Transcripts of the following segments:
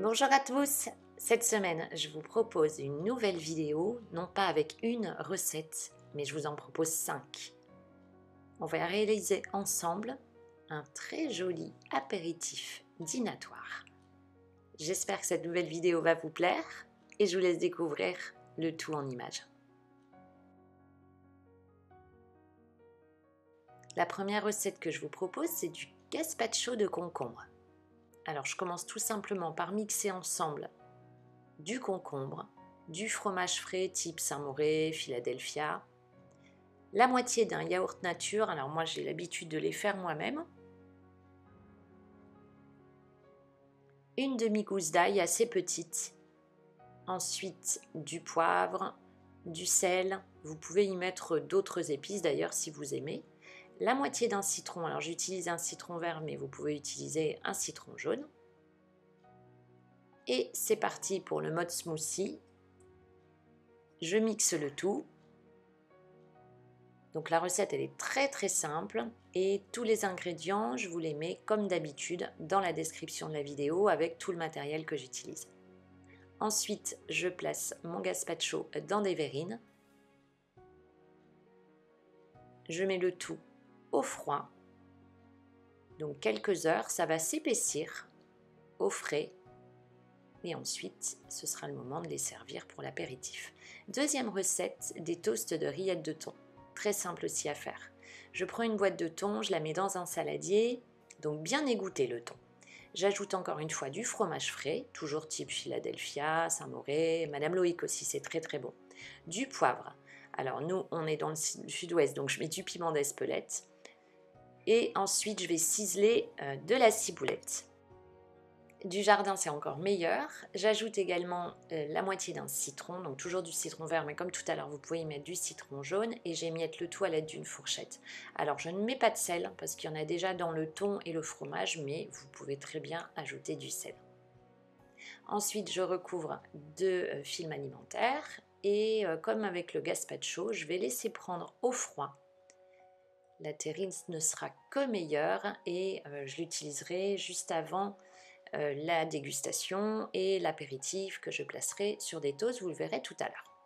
Bonjour à tous. Cette semaine, je vous propose une nouvelle vidéo, non pas avec une recette, mais je vous en propose 5. On va réaliser ensemble un très joli apéritif dînatoire. J'espère que cette nouvelle vidéo va vous plaire et je vous laisse découvrir le tout en images. La première recette que je vous propose, c'est du gazpacho de concombre. Alors je commence tout simplement par mixer ensemble du concombre, du fromage frais type Saint-Mauré, Philadelphia, la moitié d'un yaourt nature, alors moi j'ai l'habitude de les faire moi-même, une demi-gousse d'ail assez petite, ensuite du poivre, du sel, vous pouvez y mettre d'autres épices d'ailleurs si vous aimez, la moitié d'un citron, alors j'utilise un citron vert mais vous pouvez utiliser un citron jaune, et c'est parti pour le mode smoothie. Je mixe le tout. Donc la recette elle est très simple et tous les ingrédients je vous les mets comme d'habitude dans la description de la vidéo avec tout le matériel que j'utilise. Ensuite je place mon gazpacho dans des verrines. Je mets le tout au froid. Donc quelques heures, ça va s'épaissir au frais. Et ensuite, ce sera le moment de les servir pour l'apéritif. Deuxième recette, des toasts de rillettes de thon. Très simple aussi à faire. Je prends une boîte de thon, je la mets dans un saladier, donc bien égoutter le thon. J'ajoute encore une fois du fromage frais, toujours type Philadelphia, Saint-Mauré, Madame Loïc aussi, c'est très bon. Du poivre. Alors nous, on est dans le sud-ouest, donc je mets du piment d'Espelette. Et ensuite, je vais ciseler de la ciboulette. Du jardin, c'est encore meilleur. J'ajoute également la moitié d'un citron, donc toujours du citron vert, mais comme tout à l'heure, vous pouvez y mettre du citron jaune et j'émiette le tout à l'aide d'une fourchette. Alors, je ne mets pas de sel parce qu'il y en a déjà dans le thon et le fromage, mais vous pouvez très bien ajouter du sel. Ensuite, je recouvre de film alimentaire et comme avec le gazpacho, je vais laisser prendre au froid. La terrine ne sera que meilleure et je l'utiliserai juste avant la dégustation et l'apéritif que je placerai sur des toasts, vous le verrez tout à l'heure.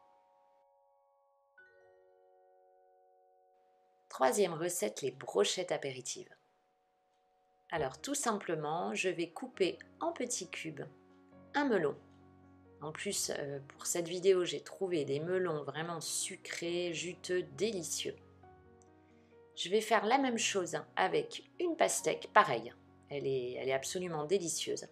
Troisième recette, les brochettes apéritives. Alors tout simplement, je vais couper en petits cubes un melon. En plus, pour cette vidéo, j'ai trouvé des melons vraiment sucrés, juteux, délicieux. Je vais faire la même chose avec une pastèque, pareil, elle est absolument délicieuse.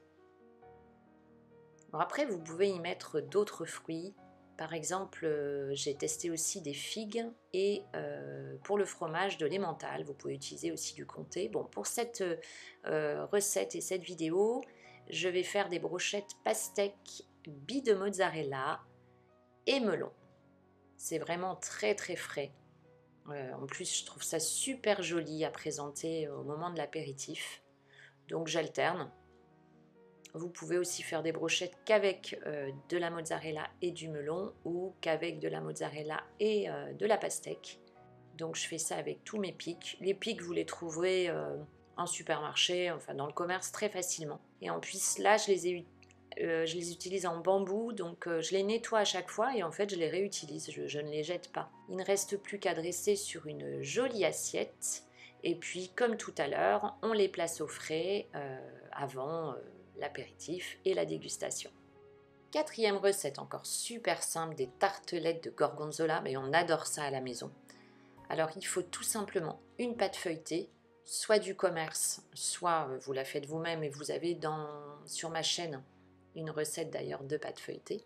Bon, après, vous pouvez y mettre d'autres fruits. Par exemple, j'ai testé aussi des figues et pour le fromage de l'emmental. Vous pouvez utiliser aussi du comté. Bon, pour cette recette et cette vidéo, je vais faire des brochettes pastèque, billes de mozzarella et melon. C'est vraiment très frais. En plus, je trouve ça super joli à présenter au moment de l'apéritif. Donc, j'alterne. Vous pouvez aussi faire des brochettes qu'avec de la mozzarella et du melon ou qu'avec de la mozzarella et de la pastèque. Donc je fais ça avec tous mes pics. Les pics, vous les trouverez en supermarché, enfin dans le commerce très facilement. Et en plus là, je les utilise en bambou, donc je les nettoie à chaque fois et en fait je les réutilise, je ne les jette pas. Il ne reste plus qu'à dresser sur une jolie assiette. Et puis comme tout à l'heure, on les place au frais avant l'apéritif et la dégustation. Quatrième recette, encore super simple, des tartelettes de gorgonzola, mais on adore ça à la maison. Alors il faut tout simplement une pâte feuilletée, soit du commerce, soit vous la faites vous-même et vous avez sur ma chaîne une recette d'ailleurs de pâte feuilletée.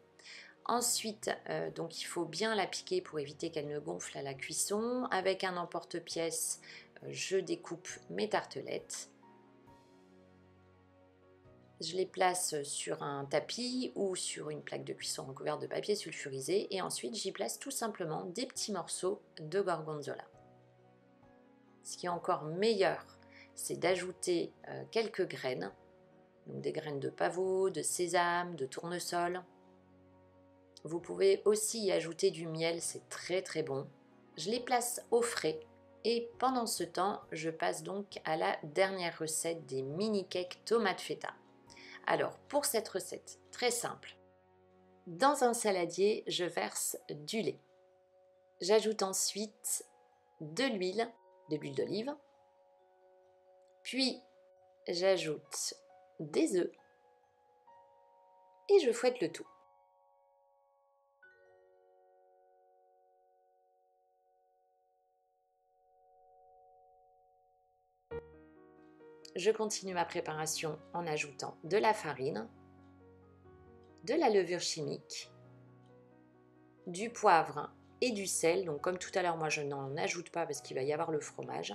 Ensuite, donc il faut bien la piquer pour éviter qu'elle ne gonfle à la cuisson. Avec un emporte-pièce, je découpe mes tartelettes. Je les place sur un tapis ou sur une plaque de cuisson recouverte de papier sulfurisé et ensuite j'y place tout simplement des petits morceaux de gorgonzola. Ce qui est encore meilleur, c'est d'ajouter quelques graines, donc des graines de pavot, de sésame, de tournesol. Vous pouvez aussi y ajouter du miel, c'est très bon. Je les place au frais et pendant ce temps, je passe donc à la dernière recette des mini cakes tomates feta. Alors, pour cette recette, très simple, dans un saladier, je verse du lait. J'ajoute ensuite de l'huile d'olive, puis j'ajoute des œufs et je fouette le tout. Je continue ma préparation en ajoutant de la farine, de la levure chimique, du poivre et du sel. Donc comme tout à l'heure, moi je n'en ajoute pas parce qu'il va y avoir le fromage.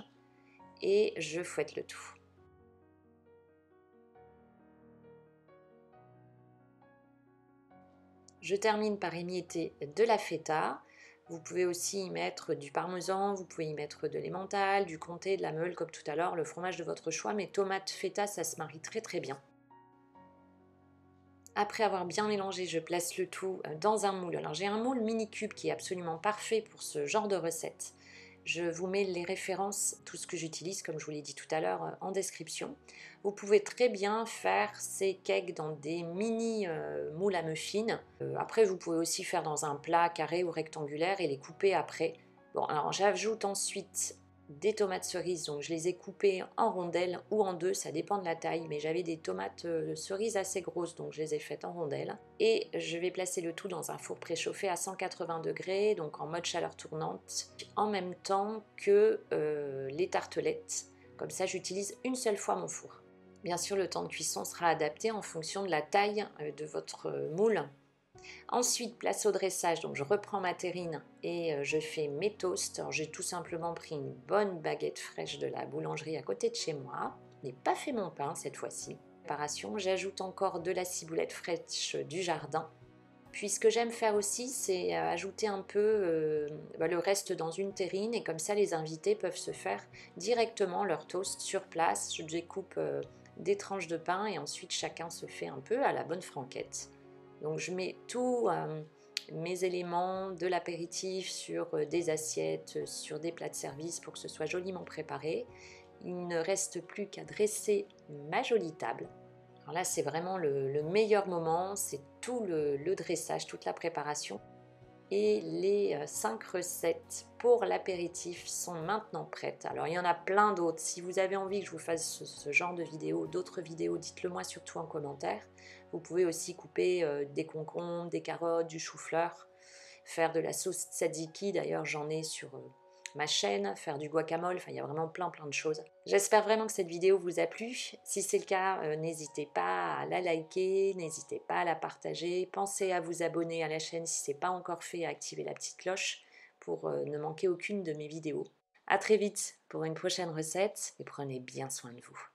Et je fouette le tout. Je termine par émietter de la feta. Vous pouvez aussi y mettre du parmesan, vous pouvez y mettre de l'emmental, du comté, de la meule comme tout à l'heure, le fromage de votre choix, mais tomate feta, ça se marie très très bien. Après avoir bien mélangé, je place le tout dans un moule. Alors j'ai un moule mini cube qui est absolument parfait pour ce genre de recette. Je vous mets les références, tout ce que j'utilise, comme je vous l'ai dit tout à l'heure, en description. Vous pouvez très bien faire ces cakes dans des mini moules à muffins. Après, vous pouvez aussi faire dans un plat carré ou rectangulaire et les couper après. Bon, alors j'ajoute ensuite des tomates cerises, donc je les ai coupées en rondelles ou en deux, ça dépend de la taille, mais j'avais des tomates cerises assez grosses, donc je les ai faites en rondelles. Et je vais placer le tout dans un four préchauffé à 180 degrés, donc en mode chaleur tournante, en même temps que les tartelettes. Comme ça, j'utilise une seule fois mon four. Bien sûr, le temps de cuisson sera adapté en fonction de la taille de votre moule. Ensuite, place au dressage, donc je reprends ma terrine et je fais mes toasts. J'ai tout simplement pris une bonne baguette fraîche de la boulangerie à côté de chez moi. Je n'ai pas fait mon pain cette fois-ci. Préparation, j'ajoute encore de la ciboulette fraîche du jardin. Puis ce que j'aime faire aussi, c'est ajouter un peu le reste dans une terrine et comme ça les invités peuvent se faire directement leur toast sur place. Je découpe des tranches de pain et ensuite chacun se fait un peu à la bonne franquette. Donc je mets tous mes éléments de l'apéritif sur des assiettes, sur des plats de service pour que ce soit joliment préparé. Il ne reste plus qu'à dresser ma jolie table. Alors là, c'est vraiment le meilleur moment, c'est tout le dressage, toute la préparation. Et les 5 recettes pour l'apéritif sont maintenant prêtes. Alors il y en a plein d'autres. Si vous avez envie que je vous fasse ce genre de vidéo, d'autres vidéos, dites-le moi surtout en commentaire. Vous pouvez aussi couper des concombres, des carottes, du chou-fleur, faire de la sauce tzatziki. D'ailleurs, j'en ai sur ma chaîne, faire du guacamole, enfin il y a vraiment plein de choses. J'espère vraiment que cette vidéo vous a plu. Si c'est le cas, n'hésitez pas à la liker, n'hésitez pas à la partager. Pensez à vous abonner à la chaîne si ce n'est pas encore fait, à activer la petite cloche pour ne manquer aucune de mes vidéos. A très vite pour une prochaine recette et prenez bien soin de vous.